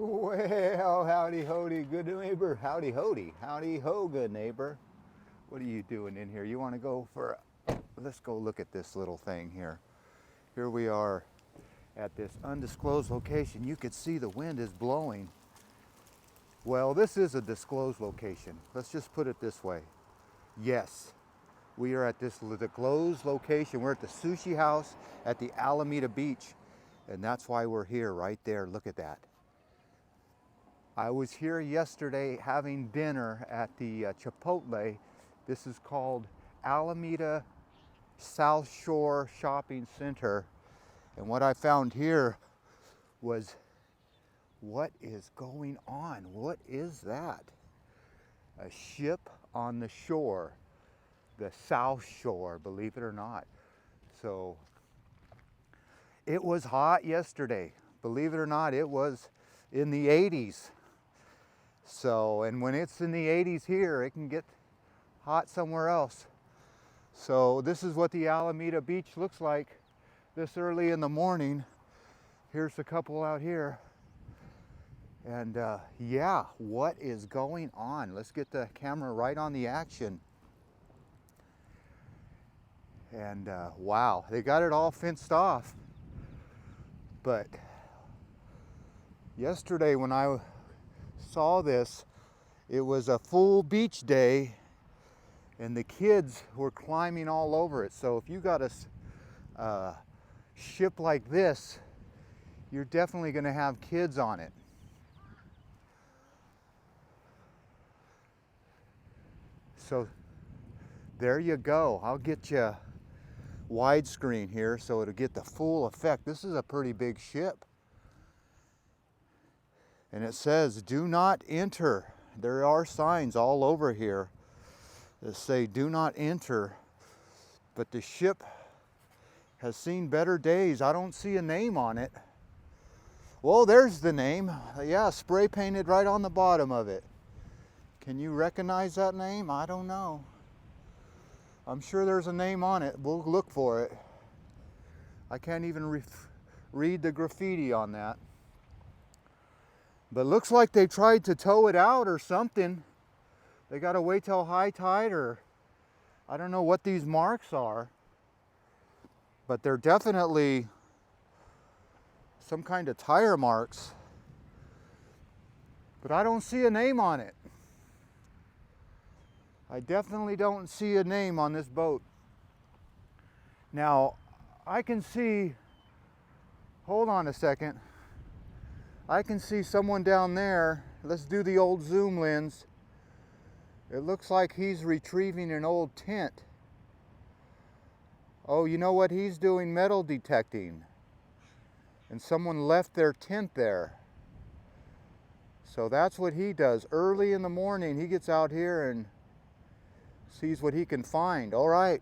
Well, howdy hody, good neighbor. Howdy hody, howdy ho, good neighbor. What are you doing in here? You want to go for let's go look at this little thing here. Here we are at this undisclosed location. You could see the wind is blowing. Well, this is a disclosed location. Let's just put it this way. Yes, we are at this disclosed location. We're at the sushi house at the Alameda Beach, and that's why we're here right there. Look at that. I was here yesterday having dinner at the Chipotle. This is called Alameda South Shore Shopping Center. And what I found here was, what is going on? What is that? A ship on the shore, the South Shore, believe it or not. So it was hot yesterday. Believe it or not, it was in the 80s. So, and when it's in the 80s here, it can get hot somewhere else. So this is what the Alameda Beach looks like this early in the morning. Here's a couple out here. And yeah, what is going on? Let's get the camera right on the action. And wow, they got it all fenced off. But yesterday when I saw this, it was a full beach day and the kids were climbing all over it. So if you got a ship like this, you're definitely going to have kids on it. So there you go. I'll get you widescreen here so it'll get the full effect. This is a pretty big ship. And it says, do not enter. There are signs all over here that say, do not enter. But the ship has seen better days. I don't see a name on it. Well, there's the name. Yeah, spray painted right on the bottom of it. Can you recognize that name? I don't know. I'm sure there's a name on it. We'll look for it. I can't even read the graffiti on that. But looks like they tried to tow it out or something. They got to wait till high tide, or I don't know what these marks are. But they're definitely some kind of tire marks. But I don't see a name on it. I definitely don't see a name on this boat. Now, I can see, hold on a second. I can see someone down there. Let's do the old zoom lens. It looks like he's retrieving an old tent. Oh, you know what he's doing? Metal detecting. And someone left their tent there. So that's what he does. Early in the morning, he gets out here and sees what he can find. All right.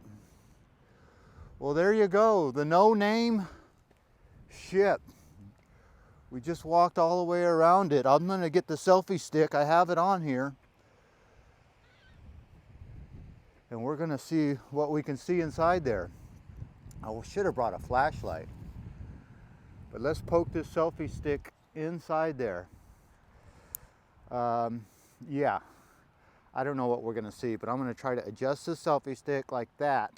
Well, there you go. The no-name ship. We just walked all the way around it. I'm going to get the selfie stick. I have it on here. And we're going to see what we can see inside there. I should have brought a flashlight. But let's poke this selfie stick inside there. Yeah. I don't know what we're going to see, but I'm going to try to adjust the selfie stick like that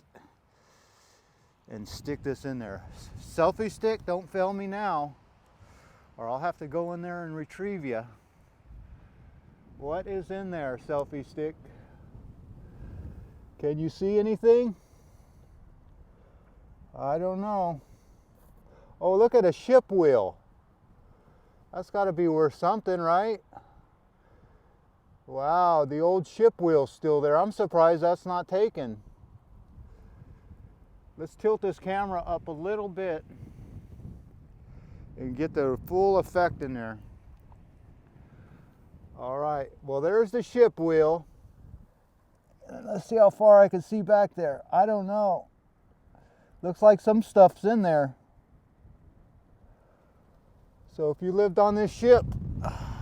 and stick this in there. Selfie stick, don't fail me now, or I'll have to go in there and retrieve you. What is in there, selfie stick? Can you see anything? I don't know. Oh, look at a ship wheel. That's got to be worth something, right? Wow, the old ship wheel's still there. I'm surprised that's not taken. Let's tilt this camera up a little bit and get the full effect in there. All right, well, there's the ship wheel. Let's see how far I can see back there. I don't know. Looks like some stuff's in there. So if you lived on this ship,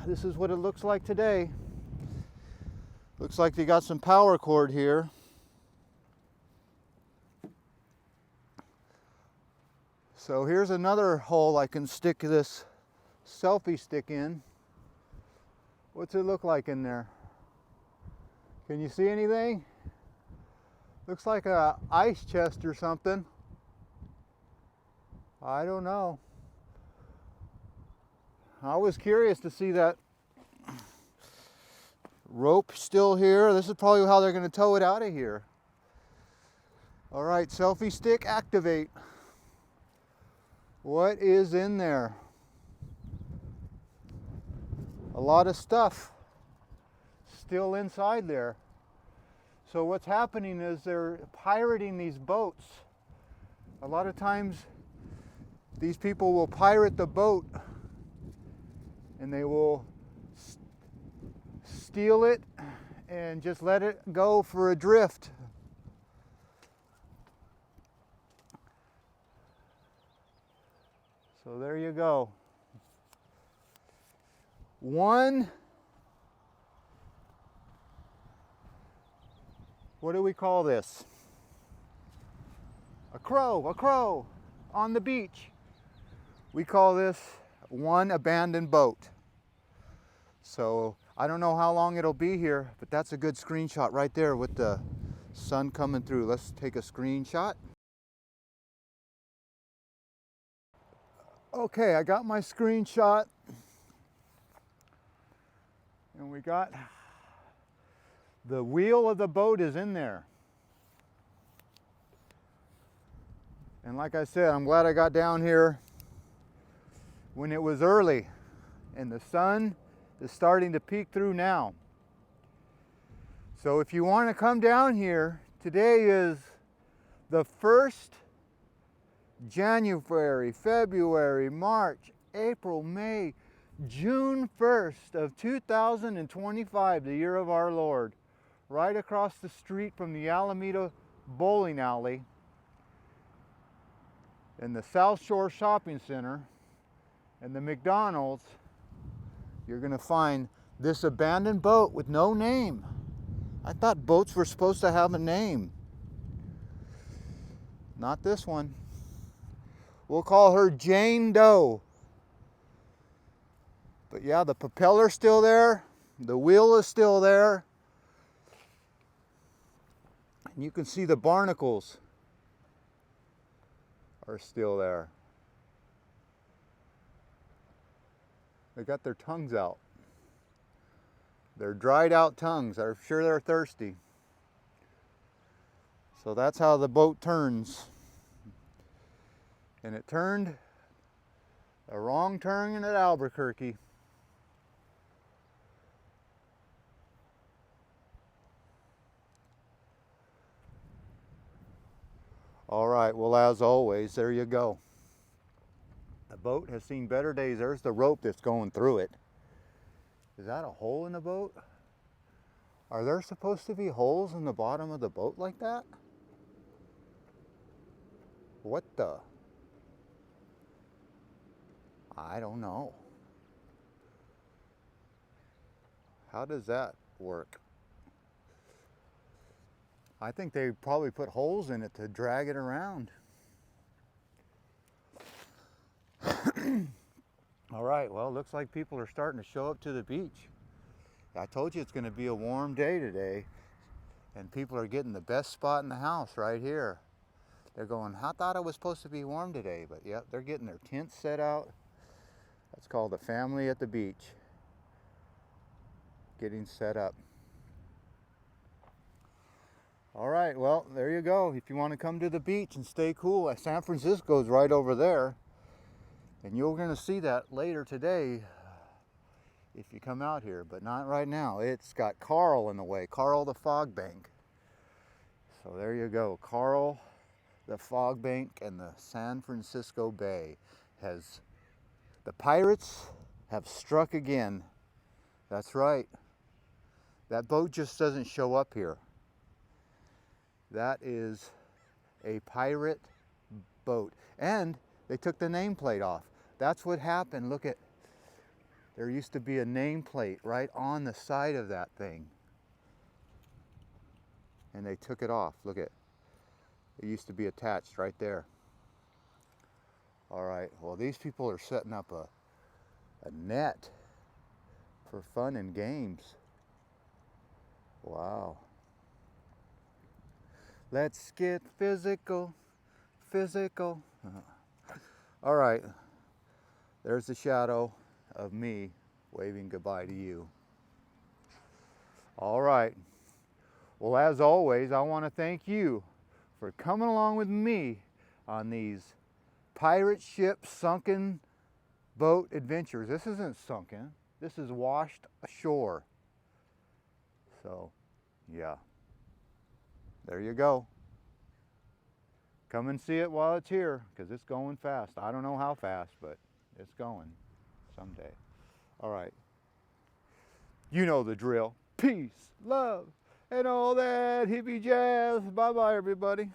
this is what it looks like today. Looks like they got some power cord here. So here's another hole I can stick this selfie stick in. What's it look like in there? Can you see anything? Looks like a ice chest or something. I don't know. I was curious to see that rope still here. This is probably how they're going to tow it out of here. All right, selfie stick activate. What is in there? A lot of stuff still inside there. So what's happening is they're pirating these boats. A lot of times these people will pirate the boat and they will steal it and just let it go for a drift. So there you go. What do we call this? A crow on the beach. We call this one abandoned boat. So I don't know how long it'll be here, but that's a good screenshot right there with the sun coming through. Let's take a screenshot. Okay, I got my screenshot. And we got the wheel of the boat is in there. And like I said, I'm glad I got down here when it was early and the sun is starting to peek through now. So if you want to come down here, today is the 1st January, February, March, April, May, June 1st of 2025, the year of our Lord. Right across the street from the Alameda Bowling Alley and the South Shore Shopping Center and the McDonald's, you're going to find this abandoned boat with no name. I thought boats were supposed to have a name. Not this one. We'll call her Jane Doe. But yeah, the propeller's still there. The wheel is still there. And you can see the barnacles are still there. They got their tongues out. They're dried out tongues. I'm sure they're thirsty. So that's how the boat turns. And it turned a wrong turn at Albuquerque. All right, well, as always, there you go. The boat has seen better days. There's the rope that's going through it. Is that a hole in the boat? Are there supposed to be holes in the bottom of the boat like that? What the? I don't know. How does that work? I think they probably put holes in it to drag it around. All right, well, looks like people are starting to show up to the beach. I told you it's going to be a warm day today, and people are getting the best spot in the house right here. They're going, I thought it was supposed to be warm today, but yep, they're getting their tents set out. That's called the family at the beach. Getting set up. All right, well, there you go. If you want to come to the beach and stay cool, San Francisco's right over there. And you're going to see that later today if you come out here, but not right now. It's got Carl in the way, Carl the Fog Bank. So there you go, Carl the Fog Bank and the San Francisco Bay has, the pirates have struck again. That's right. That boat just doesn't show up here. That is a pirate boat. And they took the nameplate off. That's what happened. Look at, there used to be a nameplate right on the side of that thing. And they took it off. Look at, it used to be attached right there. All right, well, these people are setting up a net for fun and games. Wow. Let's get physical, physical. All right, there's the shadow of me waving goodbye to you. All right, well, as always, I want to thank you for coming along with me on these pirate ship sunken boat adventures. This isn't sunken, this is washed ashore. So, yeah, there you go. Come and see it while it's here, because it's going fast. I don't know how fast, but it's going someday. All right. You know the drill. Peace, love, and all that hippie jazz. Bye-bye, everybody.